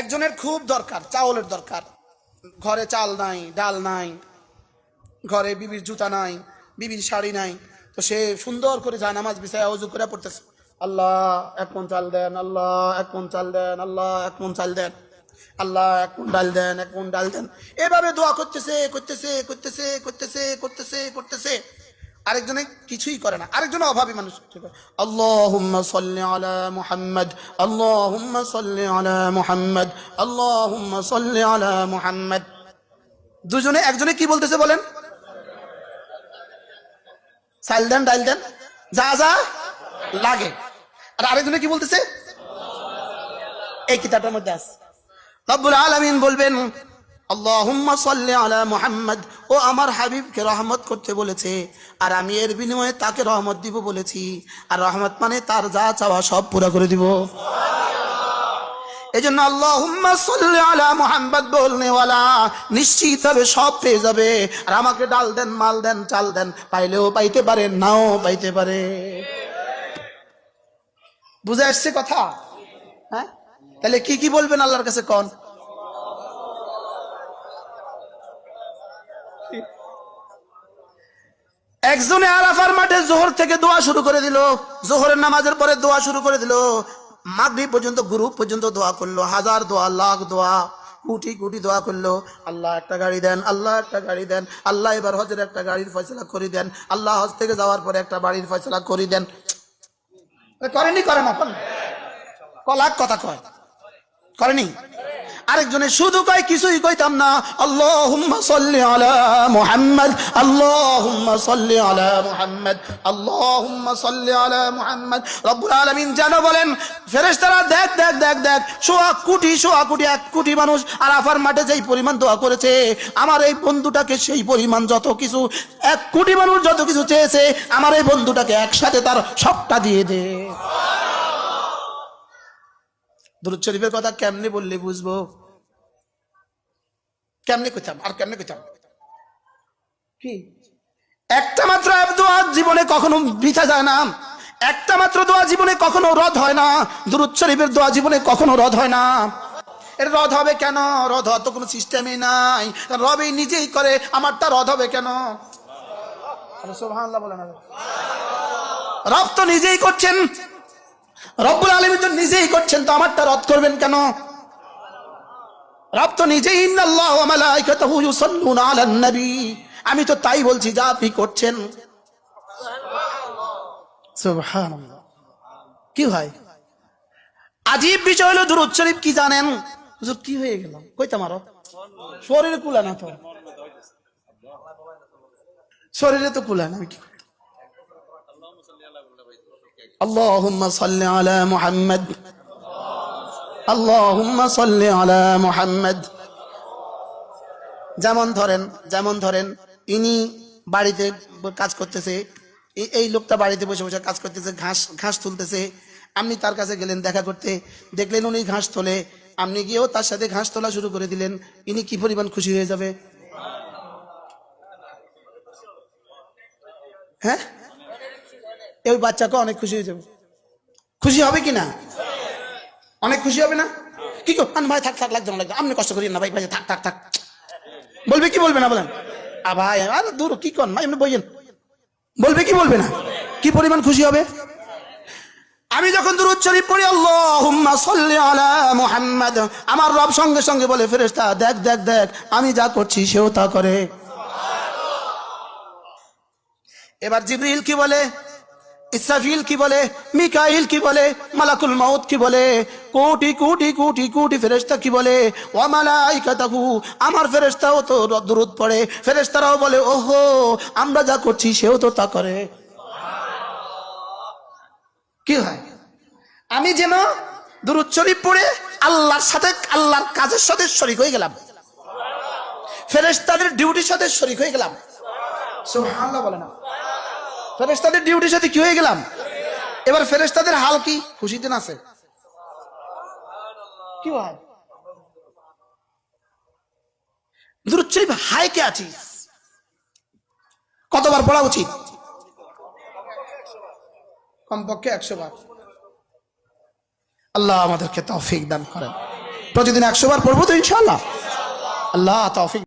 একজনের খুব দরকার, চাউলের দরকার, ঘরে চাল নাই, ডাল নাই, ঘরে বিবির জুতা নাই, বিবির শাড়ি নাই, তো সে সুন্দর করে যায় নামাজ বিছায় ওযু করে পড়তেছে, আল্লাহ 1 মণ চাল দেন, আল্লাহ 1 মণ চাল দেন, আল্লাহ 1 মণ চাল দেন, আল্লাহ 1 মণ ডাল দেন, 1 মণ ডাল দেন, এভাবে দোয়া করতেছে করতেছে করতেছে করতেছে করতেছে করতেছে। আরেকজনে কিছুই করে না, আরেকজন অভাবী মানুষ, আল্লাহুম্মা সাল্লি আলা মুহাম্মদ, আল্লাহুম্মা সাল্লি আলা মুহাম্মদ, আল্লাহুম্মা সাল্লি আলা মুহাম্মদ। দুজনে, একজনে কি বলতেছে বলেন? চাল দেন, ডাল দেন, যা যা লাগে। আর আরেকজনে কি বলতেছে? এই কিতাবটার মধ্যে আছে, রব্বুল আলামিন বলবেন আল্লাহুম্মা সাল্লি আলা মুহাম্মদ, ও আমার হাবিবকে রহমত করতে বলেছে, আর আমি এর বিনিময়ে তাকে রহমত দিব বলেছি, আর রহমত মানে তার যা চাওয়া সব পুরো করে দিব। এই জন্য আল্লাহুম্মা সাল্লি আলা মুহাম্মদ বলনে ওয়ালা নিশ্চিত হবে সব পেয়ে যাবে। আর আমাকে ডাল দেন, মাল দেন, চাল দেন, পাইলেও পাইতে পারে, নাও পাইতে পারে। বুঝে আসছে কথা? হ্যাঁ, তাহলে কি কি বলবেন আল্লাহর কাছে কোন? একজনে আরাফার মাঠে জোহর থেকে দোয়া শুরু করে দিল, জোহরের নামাজের পরে দোয়া শুরু করে দিল, মাগরিব পর্যন্ত, গ্রুপ পর্যন্ত দোয়া করলো, হাজার দোয়া, লাখ দোয়া, কোটি কোটি দোয়া করলো, আল্লাহ একটা গাড়ি দেন, আল্লাহ একটা গাড়ি দেন, আল্লাহ এবার হজের একটা গাড়ির ফয়সালা করে দেন, আল্লাহ হজ থেকে যাওয়ার পরে একটা বাড়ির ফয়সালা করে দেন। করেনি? করে না? লাখ কথা কয়, করেনি? আরেকজনে শুধু কয়, কিছুই কইতাম না, আল্লাহুম্মা সাল্লি আলা মুহাম্মদ, আল্লাহুম্মা সাল্লি আলা মুহাম্মদ, আল্লাহুম্মা সাল্লি আলা মুহাম্মদ। রব্বুল আলামিন যেন বলেন, ফেরেশতারা দেখ দেখ দেখ দেখ, সোয়া কোটি 1 কোটি মানুষ আরাফার মাঠে যেই পরিমাণ দোয়া করেছে, আমার এই বন্ধুটাকে সেই পরিমাণ যত কিছু, 1 কোটি মানুষ যত কিছু চেয়েছে, আমার এই বন্ধুটাকে একসাথে তার সবটা দিয়ে দে। দুরূদ শরীফের কথা কেমনে বললে বুঝবো? কেমনে কইতাম আর কেমনে কইতাম? কি একটা মাত্র দোয়া জীবনে কখনো বৃথা যায় না, একটা মাত্র দোয়া জীবনে কখনো রদ হয় না, দুরূদ শরীফের দোয়া জীবনে কখনো রদ হয় না। এর রদ হবে কেন? রদ হওয়ার তো কোনো সিস্টেমই নাই, রবই নিজেই করে, আমারটা রদ হবে কেন? সুবহানাল্লাহ বলেন। রব তো নিজেই করছেন, রব্বুল আলামিন তো নিজেই করছেন, তো আমারটা রদ করবেন কেন? রব তো নিজেই ইন্নাল্লাহ ওয়া মালাইকাতুহু ইউসাল্লুনা আলান নবী, আমি তো তাই বলছি যা আপনি করছেন। সুবহানাল্লাহ। কি হয় আজীব বিষয় হলো দুরূদ শরীফ কি জানেন? হুজুর কি হয়ে গেল কইতাম, আরো শরীরে কুলা না, তো শরীরে তো কুলা না, কি আল্লাহুম্মা সাল্লি আলা মুহাম্মদ, আল্লাহুম্মা সাল্লি আলা মুহাম্মদ। যেমন ধরেন ইনি বাড়িতে কাজ করতেছে, এই লোকটা বাড়িতে বসে বসে কাজ করতেছে, ঘাস তুলতেছে, আপনি তার কাছে গেলেন দেখা করতে, দেখলেন উনি ঘাস তোলে, আপনি গিয়েও তার সাথে ঘাস তোলা শুরু করে দিলেন, ইনি কি পরিমাণ খুশি হয়ে যাবে? হ্যাঁ, এই বাচ্চাকে অনেক খুশি হয়ে যাবে। খুশি হবে কি না? অনেক খুশি হবে না? কি ভাই থাক থাক, লাগবে না, লাগবে, আপনি কষ্ট করিয়েন না ভাই, ভাই থাক থাক থাক, বলবে কি বলবে না বলেন? ভাই আরে দূর কি কন ভাই, এমনি বইয়েন, বলবে কি বলবে না? কি পরিমাণ খুশি হবে? আমি যখন দুরূদ শরীফ পড়ি আল্লাহুম্মা সাল্লি আলা মুহাম্মদ, আমার রব সঙ্গে সঙ্গে বলে, ফেরেশতা দেখ দেখ দেখ, আমি যা করছি সেও তা করে। এবার জিবরিল কি বলে, ইসরাফিল কি বলে, মিকাইল কি বলে, মালাকুল মাউত কি বলে, কোটি কোটি কোটি কোটি ফেরেশতা কি বলে, ওয়া মালাইকাতুহু, আমার ফেরেশতাও তো দুরূদ পড়ে, ফেরেশতারাও বলে ওহো আমরা যা করছি সেও তো তা করে। কি হয়? আমি যেন দুরূদ শরীফ পড়ে আল্লাহর সাথে, আল্লাহর কাজের সাথে শরীক হয়ে গেলাম, ফেরেশতাদের ডিউটির সাথে শরীক হয়ে গেলাম। সুবহানাল্লাহ বলে না? ফেরেশতাদের ডিউটির সাথে কি হয়ে গেলাম? এবার ফেরেশতাদের হাল কি? খুশিতে আছে? কি হয়? দুরূদ শরীফ হাই কে আছিস, কতবার পড়া উচিত? কমপক্ষে 100 বার। আল্লাহ আমাদেরকে তৌফিক দান করেন। প্রতিদিন 100 বার পড়বো তো ইনশাআল্লাহ। আল্লাহ তৌফিক।